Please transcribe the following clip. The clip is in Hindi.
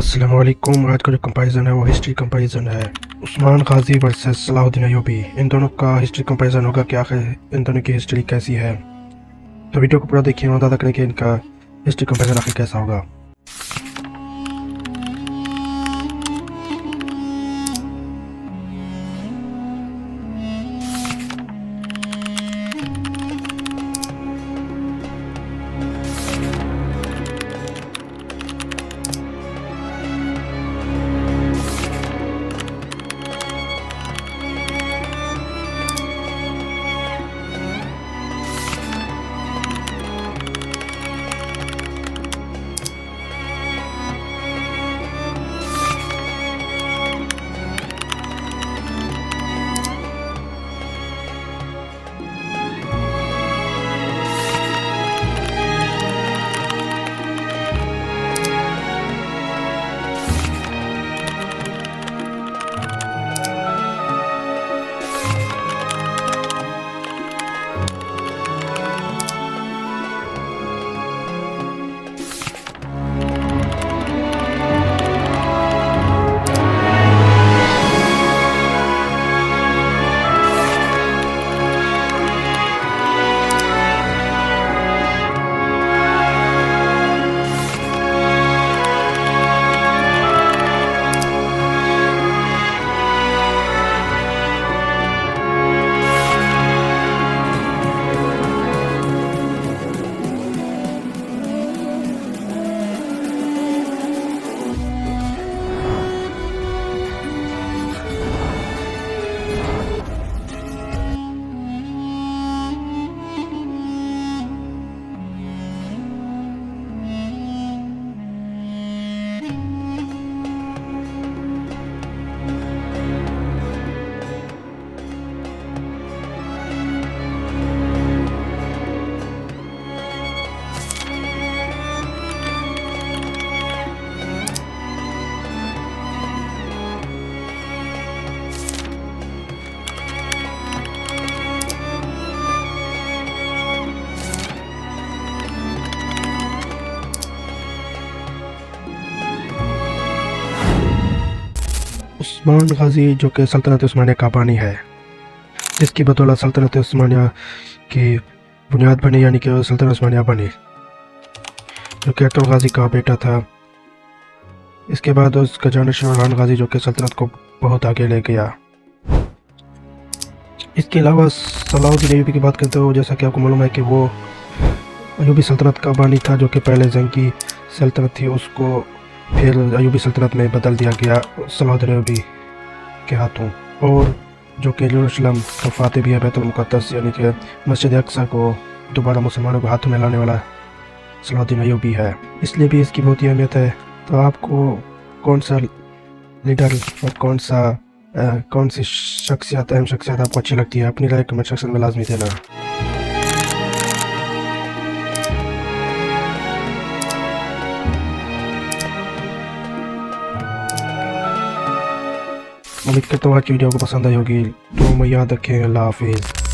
अस्सलामु अलैकुम। आज का जो कंपैरिजन है वो हिस्ट्री कंपैरिजन है। उस्मान गाजी वर्सेस सलाहुद्दीन अय्यूबी, इन दोनों का हिस्ट्री कंपैरिजन होगा कि आखिर इन दोनों की हिस्ट्री कैसी है। तो वीडियो को पूरा देखिए और अंदाज़ा करें कि इनका हिस्ट्री कंपैरिजन आखिर कैसा होगा। उस्मान गाजी जो कि सल्तनत उस्मानिया का बानी है, जिसकी बदौलत सल्तनत उस्मानिया की बुनियाद बनी, यानी कि सल्तनत उस्मानिया बनी, जो कि अकबर गाजी का बेटा था। इसके बाद उसका जानशीन orhan गाजी जो कि सल्तनत को बहुत आगे ले गया। इसके अलावा सलाहुद्दीन अय्यूबी की बात करते हो, जैसा कि आपको मालूम है कि वो अय्यूबी सल्तनत का बानी था, जो कि पहले जंगी सल्तनत थी, उसको फिर अय्यूबी सल्तनत में बदल दिया गया सलाहुद्दीन अय्यूबी के हाथों। और जो कि यरूशलेम का फातह भी है, बैतुल मुक़द्दस यानी कि मस्जिद अक़सा को दोबारा मुसलमानों के हाथों में लाने वाला सलाहुद्दीन अय्यूबी है, इसलिए भी इसकी बहुत अहमियत है। तो आपको कौन सा लीडर और कौन सी शख्सियत, अहम शख्सियत आपको अच्छी लगती है, अपनी राय कमेंट सेक्शन में लाजमी देना। उम्मीद करता हूँ आज की वीडियो को पसंद आई होगी। तो मैं याद रखें। अल्लाह हाफिज़।